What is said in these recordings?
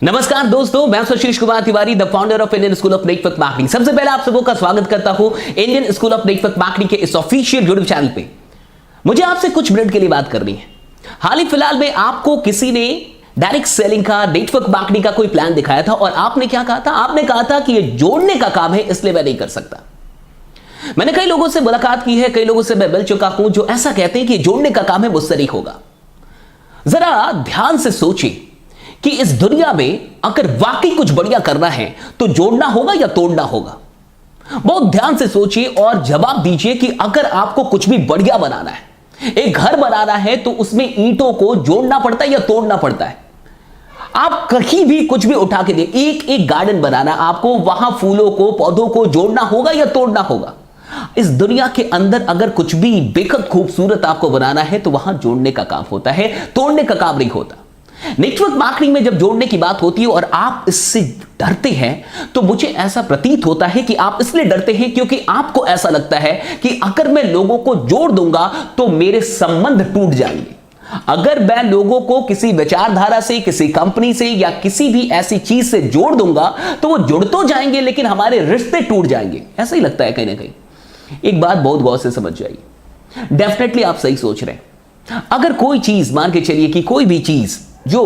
नमस्कार दोस्तों, मैं Sushil Kumar Tiwari, the founder of Indian school of network marketing. सबसे पहले आप सबों का स्वागत करता हूं Indian school of network marketing के इस ऑफिशियल यूट्यूब चैनल पे। मुझे आपसे कुछ मिनट के लिए बात करनी है। हाल ही फिलहाल में आपको किसी ने डायरेक्ट सेलिंग का, नेटवर्क मार्केटिंग का कोई प्लान दिखाया था और आपने क्या कहा था? आपने कहा था कि ये जोड़ने का काम है, इसलिए मैं नहीं कर सकता। मैंने कई लोगों से मुलाकात की है, कई लोगों से मैं मिल चुका हूं जो ऐसा कहते हैं कि जोड़ने का काम है, मुझसे नहीं होगा। जरा ध्यान से सोचिए कि इस दुनिया में अगर वाकई कुछ बढ़िया करना है तो जोड़ना होगा या तोड़ना होगा। बहुत ध्यान से सोचिए और जवाब दीजिए कि अगर आपको कुछ भी बढ़िया बनाना है, एक घर बनाना है, तो उसमें ईंटों को जोड़ना पड़ता है या तोड़ना पड़ता है? आप कहीं भी कुछ भी उठा के दे, एक एक गार्डन बनाना, आपको वहां फूलों को, पौधों को जोड़ना होगा या तोड़ना होगा? इस दुनिया के अंदर अगर कुछ भी बेहद खूबसूरत आपको बनाना है तो वहां जोड़ने का काम होता है, तोड़ने का काम नहीं होता। नेटवर्क मार्केटिंग में जब जोड़ने की बात होती है और आप इससे डरते हैं, तो मुझे ऐसा प्रतीत होता है कि आप इसलिए डरते हैं क्योंकि आपको ऐसा लगता है कि अगर मैं लोगों को जोड़ दूंगा तो मेरे संबंध टूट जाएंगे। अगर मैं लोगों को किसी विचारधारा से, किसी कंपनी से या किसी भी ऐसी चीज से जोड़ दूंगा तो वो जुड़ तो जाएंगे लेकिन हमारे रिश्ते टूट जाएंगे। ऐसा ही लगता है कहीं ना कहीं। एक बात बहुत गौर से समझ जाइए, डेफिनेटली आप सही सोच रहे हैं। अगर कोई चीज, मान के चलिए कि कोई भी चीज जो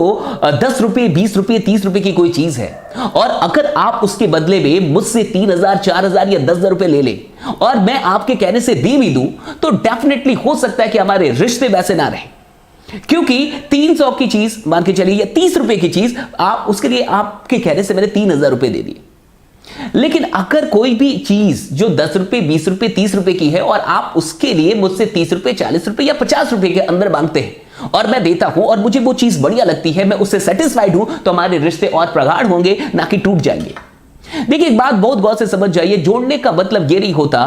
10 रुपए, 20 रुपए, 30 रुपए की कोई चीज है और अगर आप उसके बदले में मुझसे 3,000, 4,000 या 10,000 रुपए ले ले और मैं आपके कहने से दे भी दूं, तो डेफिनेटली हो सकता है कि हमारे रिश्ते वैसे ना रहे। क्योंकि 300 की चीज, मान के चलिए, या 30 रुपए की चीज, आप उसके लिए आपके कहने से मैंने 3,000 रुपए दे दिए। लेकिन अगर कोई भी चीज जो 10 रुपए, 20 रुपए, 30 रुपए की है और आप उसके लिए मुझसे 30 रुपए, 40 रुपए या 50 रुपए के अंदर मांगते हैं और मैं देता हूं और मुझे वो चीज बढ़िया लगती है, मैं उससे सेटिस्फाइड हूं, तो हमारे रिश्ते और प्रगाढ़ होंगे, ना कि टूट जाएंगे। देखिए, एक बात बहुत गौर से समझ जाइए, जोड़ने का मतलब ये नहीं होता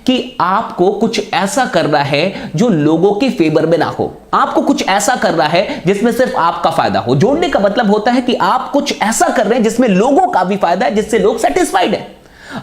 कि आपको कुछ ऐसा करना है जो लोगों के फेवर में ना हो, आपको कुछ ऐसा करना है जिसमें सिर्फ आपका फायदा हो। जोड़ने का मतलब होता है कि आप कुछ ऐसा कर रहे हैं जिसमें लोगों का भी फायदा है, जिससे लोग सेटिस्फाइड है।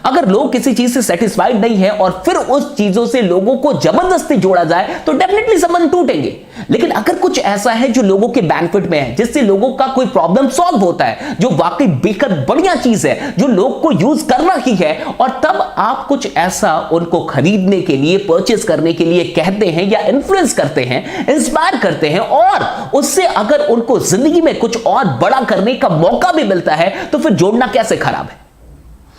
अगर लोग किसी चीज से सेटिस्फाइड नहीं है और फिर उस चीजों से लोगों को जबरदस्ती जोड़ा जाए तो डेफिनेटली संबंध टूटेंगे। लेकिन अगर कुछ ऐसा है जो लोगों के बेनिफिट में है, जिससे लोगों का कोई प्रॉब्लम सॉल्व होता है, जो वाकई बेहद बढ़िया चीज है, जो लोग को यूज करना ही है, और तब आप कुछ ऐसा उनको खरीदने के लिए, परचेस करने के लिए कहते हैं या इन्फ्लुएंस करते हैं, इंस्पायर करते हैं, और उससे अगर उनको जिंदगी में कुछ और बड़ा करने का मौका भी मिलता है, तो फिर जोड़ना कैसे खराब है?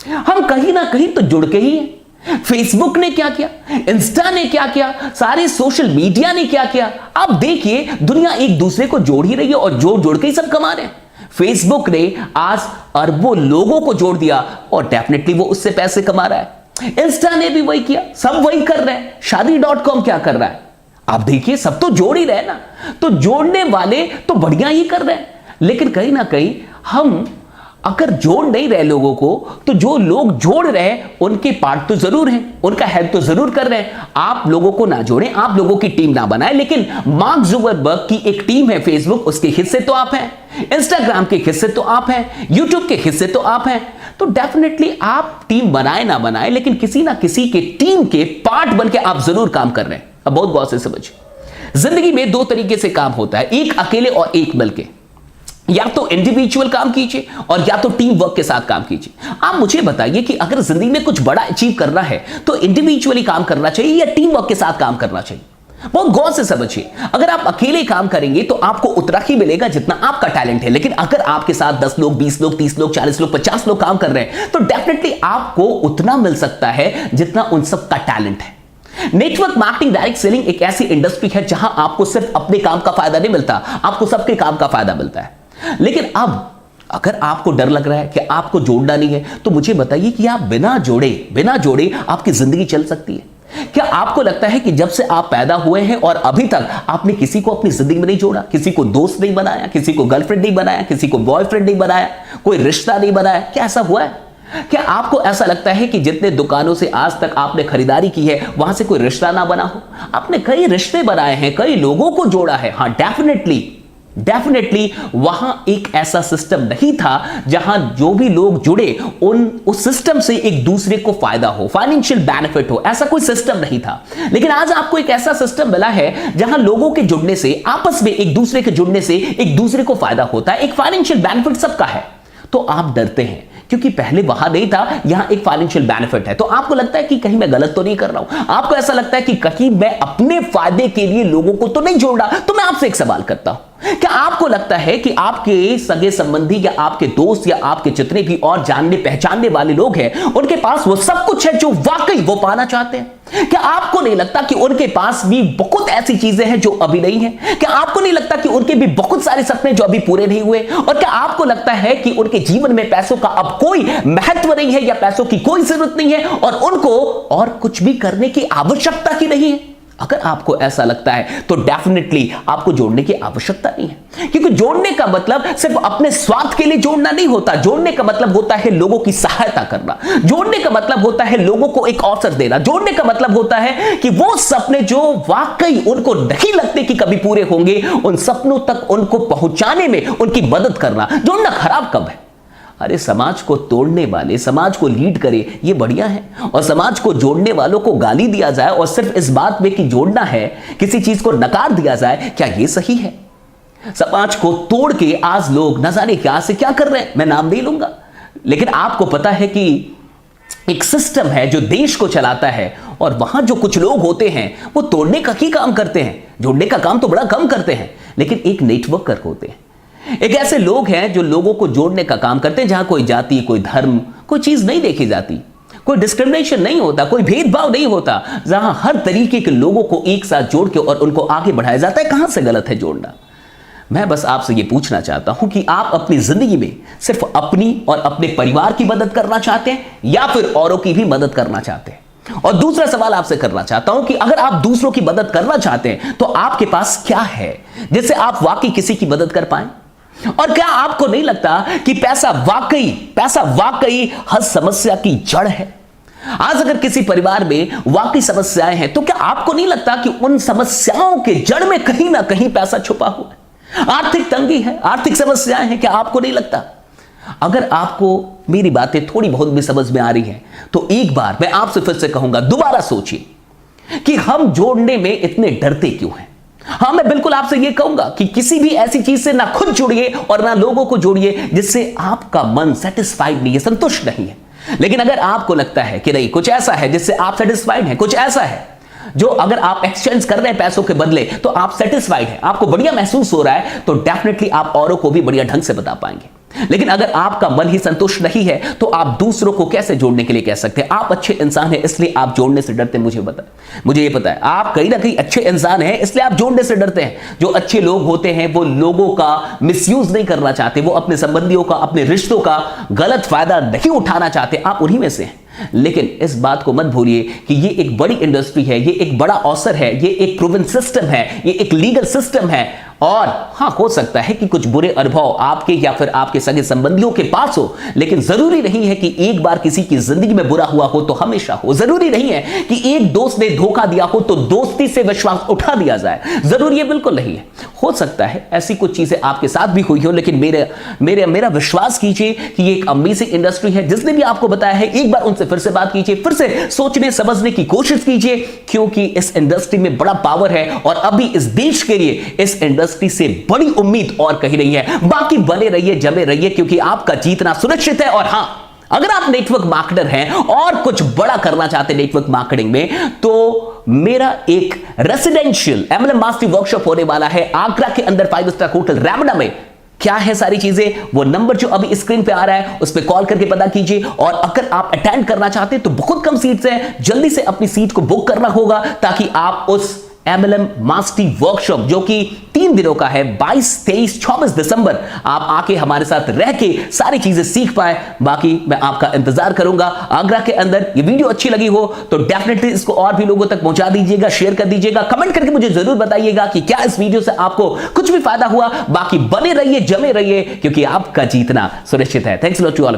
हम कहीं ना कहीं तो जुड़ के ही हैं। फेसबुक ने क्या किया, इंस्टा ने क्या किया, सारे सोशल मीडिया ने क्या किया। आप देखिए, दुनिया एक दूसरे को जोड़ ही रही है और जोड़ जोड़ के ही सब कमा रहे हैं। फेसबुक ने आज अरबों लोगों को जोड़ दिया और डेफिनेटली वो उससे पैसे कमा रहा है। इंस्टा ने भी वही किया, सब वही कर रहे हैं। शादी.com क्या कर रहा है? आप देखिए, सब तो जोड़ ही रहे ना। तो जोड़ने वाले तो बढ़िया ही कर रहे हैं, लेकिन कहीं ना कहीं हम अगर जोड़ नहीं रहे लोगों को, तो जो लोग जोड़ रहे हैं उनके पार्ट तो जरूर हैं, उनका हेल्प तो जरूर कर रहे हैं। आप लोगों को ना जोड़ें, आप लोगों की टीम ना बनाएं, लेकिन मार्क जुकरबर्ग की एक टीम है फेसबुक, उसके हिस्से तो आप हैं, इंस्टाग्राम के हिस्से तो आप हैं, यूट्यूब के हिस्से तो आप हैं। तो डेफिनेटली आप टीम बनाए ना बनाए, लेकिन किसी ना किसी के टीम के पार्ट बन के आप जरूर काम कर रहे हैं। अब बहुत गौर से समझिए, जिंदगी में दो तरीके से काम होता है, एक अकेले और एक मिलके। या तो इंडिविजुअल काम कीजिए और या तो टीम वर्क के साथ काम कीजिए। आप मुझे बताइए कि अगर जिंदगी में कुछ बड़ा अचीव करना है तो इंडिविजुअली काम करना चाहिए या टीम वर्क के साथ काम करना चाहिए? बहुत गौर से समझिए। अगर आप अकेले काम करेंगे तो आपको उतना ही मिलेगा जितना आपका टैलेंट है, लेकिन अगर आपके साथ 10 लोग, 20 लोग, 30 लोग, 40 लोग, 50 लोग काम कर रहे हैं तो डेफिनेटली आपको उतना मिल सकता है जितना उन सब का टैलेंट है। नेटवर्क मार्केटिंग, डायरेक्ट सेलिंग एक ऐसी इंडस्ट्री है जहां आपको सिर्फ अपने काम का फायदा नहीं मिलता, आपको सबके काम का फायदा मिलता है। लेकिन अब अगर आपको डर लग रहा है कि आपको जोड़ना नहीं है, तो मुझे बताइए कि आप बिना जोड़े आपकी जिंदगी चल सकती है? क्या आपको लगता है कि जब से आप पैदा हुए हैं और अभी तक आपने किसी को अपनी जिंदगी में नहीं जोड़ा, किसी को दोस्त नहीं बनाया, किसी को गर्लफ्रेंड नहीं बनाया, किसी को बॉयफ्रेंड नहीं बनाया, कोई रिश्ता नहीं बनाया? क्या ऐसा हुआ है? क्या आपको ऐसा लगता है कि जितने दुकानों से आज तक आपने खरीदारी की है वहां से कोई रिश्ता ना बना हो? आपने कई रिश्ते बनाए हैं, कई लोगों को जोड़ा है। हाँ, डेफिनेटली वहां एक ऐसा सिस्टम नहीं था जहां जो भी लोग जुड़े उस सिस्टम से एक दूसरे को फायदा हो, फाइनेंशियल बेनिफिट हो, ऐसा कोई सिस्टम नहीं था। लेकिन आज आपको एक ऐसा सिस्टम मिला है जहां लोगों के जुड़ने से, आपस में एक दूसरे के जुड़ने से एक दूसरे को फायदा होता है, एक फाइनेंशियल बेनिफिट सबका है। तो आप डरते हैं क्योंकि पहले वहां नहीं था, यहां एक फाइनेंशियल बेनिफिट है। तो आपको लगता है कि कहीं मैं गलत तो नहीं कर रहा हूं, आपको ऐसा लगता है कि कहीं मैं अपने फायदे के लिए लोगों को तो नहीं जोड़ रहा। तो मैं आपसे एक सवाल करता हूं, क्या आपको लगता है कि आपके सगे संबंधी या आपके दोस्त या आपके जितने भी और जानने पहचानने वाले लोग हैं, उनके पास वो सब कुछ है जो वाकई वो पाना चाहते हैं? क्या आपको नहीं लगता कि उनके पास भी बहुत ऐसी चीजें हैं जो अभी नहीं है? क्या आपको नहीं लगता कि उनके भी बहुत सारे सपने जो अभी पूरे नहीं हुए? और क्या आपको लगता है कि उनके जीवन में पैसों का अब कोई महत्व नहीं है या पैसों की कोई जरूरत नहीं है और उनको और कुछ भी करने की आवश्यकता ही नहीं है? अगर आपको ऐसा लगता है तो डेफिनेटली आपको जोड़ने की आवश्यकता नहीं है, क्योंकि जोड़ने का मतलब सिर्फ अपने स्वार्थ के लिए जोड़ना नहीं होता। जोड़ने का मतलब होता है लोगों की सहायता करना, जोड़ने का मतलब होता है लोगों को एक अवसर देना, जोड़ने का मतलब होता है कि वो सपने जो वाकई उनको नहीं लगते कि कभी पूरे होंगे, उन सपनों तक उनको पहुंचाने में उनकी मदद करना। जोड़ना खराब कब है? अरे समाज को तोड़ने वाले समाज को लीड करे ये बढ़िया है, और समाज को जोड़ने वालों को गाली दिया जाए और सिर्फ इस बात में कि जोड़ना है, किसी चीज को नकार दिया जाए, क्या ये सही है? समाज को तोड़ के आज लोग न जाने क्या से क्या कर रहे हैं, मैं नाम नहीं लूंगा, लेकिन आपको पता है कि एक सिस्टम है जो देश को चलाता है और वहां जो कुछ लोग होते हैं वो तोड़ने का ही काम करते हैं, जोड़ने का काम तो बड़ा कम करते हैं, लेकिन एक नेटवर्कर होते हैं। एक ऐसे लोग हैं जो लोगों को जोड़ने का काम करते हैं, जहां कोई जाति, कोई धर्म, कोई चीज नहीं देखी जाती, कोई डिस्क्रिमिनेशन नहीं होता, कोई भेदभाव नहीं होता, जहां हर तरीके के लोगों को एक साथ जोड़ के और उनको आगे बढ़ाया जाता है। कहां से गलत है जोड़ना? मैं बस आपसे यह पूछना चाहता हूं कि आप अपनी जिंदगी में सिर्फ अपनी और अपने परिवार की मदद करना चाहते हैं या फिर औरों की भी मदद करना चाहते हैं? और दूसरा सवाल आपसे करना चाहता हूं कि अगर आप दूसरों की मदद करना चाहते हैं तो आपके पास क्या है जिससे आप वाकई किसी की मदद कर पाए? और क्या आपको नहीं लगता कि पैसा वाकई हर समस्या की जड़ है? आज अगर किसी परिवार में वाकई समस्याएं हैं तो क्या आपको नहीं लगता कि उन समस्याओं के जड़ में कहीं ना कहीं पैसा छुपा हुआ है? आर्थिक तंगी है, आर्थिक समस्याएं हैं, क्या आपको नहीं लगता? अगर आपको मेरी बातें थोड़ी बहुत भी समझ में आ रही हैं तो एक बार मैं आपसे फिर से कहूंगा, दोबारा सोचिए कि हम जोड़ने में इतने डरते क्यों हैं। हां, मैं बिल्कुल आपसे यह कहूंगा कि किसी भी ऐसी चीज से ना खुद जुड़िए और ना लोगों को जोड़िए जिससे आपका मन सेटिस्फाइड नहीं है, संतुष्ट नहीं है। लेकिन अगर आपको लगता है कि नहीं, कुछ ऐसा है जिससे आप सेटिस्फाइड हैं, कुछ ऐसा है जो अगर आप एक्सचेंज कर रहे हैं पैसों के बदले तो आप सेटिस्फाइड हैं, आपको बढ़िया महसूस हो रहा है, तो डेफिनेटली आप औरों को भी बढ़िया ढंग से बता पाएंगे। लेकिन अगर आपका मन ही संतुष्ट नहीं है तो आप दूसरों को कैसे जोड़ने के लिए कह सकते हैं? आप अच्छे इंसान हैं इसलिए आप जोड़ने से डरते हैं। मुझे ये पता है आप कहीं ना कहीं अच्छे इंसान हैं इसलिए आप जोड़ने से डरते हैं। जो अच्छे लोग होते हैं वो लोगों का मिसयूज नहीं करना चाहते, वो अपने संबंधियों का, अपने रिश्तों का गलत फायदा नहीं उठाना चाहते, आप उन्हीं में से हैं। लेकिन इस बात को मत भूलिए कि ये एक बड़ी इंडस्ट्री है, ये एक बड़ा अवसर है, ये एक प्रूवन सिस्टम है, ये एक लीगल सिस्टम है। और हां, हो सकता है कि कुछ बुरे अनुभव आपके या फिर आपके सगे संबंधियों के पास हो, लेकिन जरूरी नहीं है कि एक बार किसी की जिंदगी में बुरा हुआ हो तो हमेशा हो। जरूरी नहीं है कि एक दोस्त ने धोखा दिया हो तो दोस्ती से विश्वास उठा दिया जाए, जरूरी है बिल्कुल नहीं है। हो सकता है ऐसी कुछ चीजें आपके साथ भी हुई हो, लेकिन मेरा विश्वास कीजिए कि ये एक अमेजिंग इंडस्ट्री है। जिसने भी आपको बताया है एक बार उनसे फिर से बात कीजिए, फिर से सोचने समझने की कोशिश कीजिए, क्योंकि इस इंडस्ट्री में बड़ा पावर है और अभी इस देश के लिए इस इंडस्ट्री से बड़ी उम्मीद और कहीं नहीं है। बाकी बने रहिए, जमे रहिए, क्योंकि आपका जीतना सुनिश्चित है। और हां, अगर आप नेटवर्क मार्केटर हैं और कुछ बड़ा करना चाहते हैं नेटवर्क मार्केटिंग में, तो मेरा एक रेसिडेंशियल MLM मास्टरी वर्कशॉप होने वाला है आगरा के अंदर 5 स्टार होटल रैमडा में। क्या है सारी चीजें, वो नंबर जो अभी स्क्रीन पे आ रहा है उस पर कॉल करके पता कीजिए। और अगर आप अटेंड करना चाहते हैं तो बहुत कम सीट्स हैं, जल्दी से अपनी सीट को बुक करना होगा ताकि आप उस MLM मास्टरी वर्कशॉप जो कि 3 दिनों का है, 22, 23, 24 दिसंबर, आप आके हमारे साथ रह के सारी चीजें सीख पाए। बाकी मैं आपका इंतजार करूंगा आगरा के अंदर। ये वीडियो अच्छी लगी हो तो डेफिनेटली इसको और भी लोगों तक पहुंचा दीजिएगा, शेयर कर दीजिएगा, कमेंट करके मुझे जरूर बताइएगा कि क्या इस वीडियो से आपको कुछ भी फायदा हुआ। बाकी बने रहिए, जमे रहिए, क्योंकि आपका जीतना सुनिश्चित है। Thanks lot to all.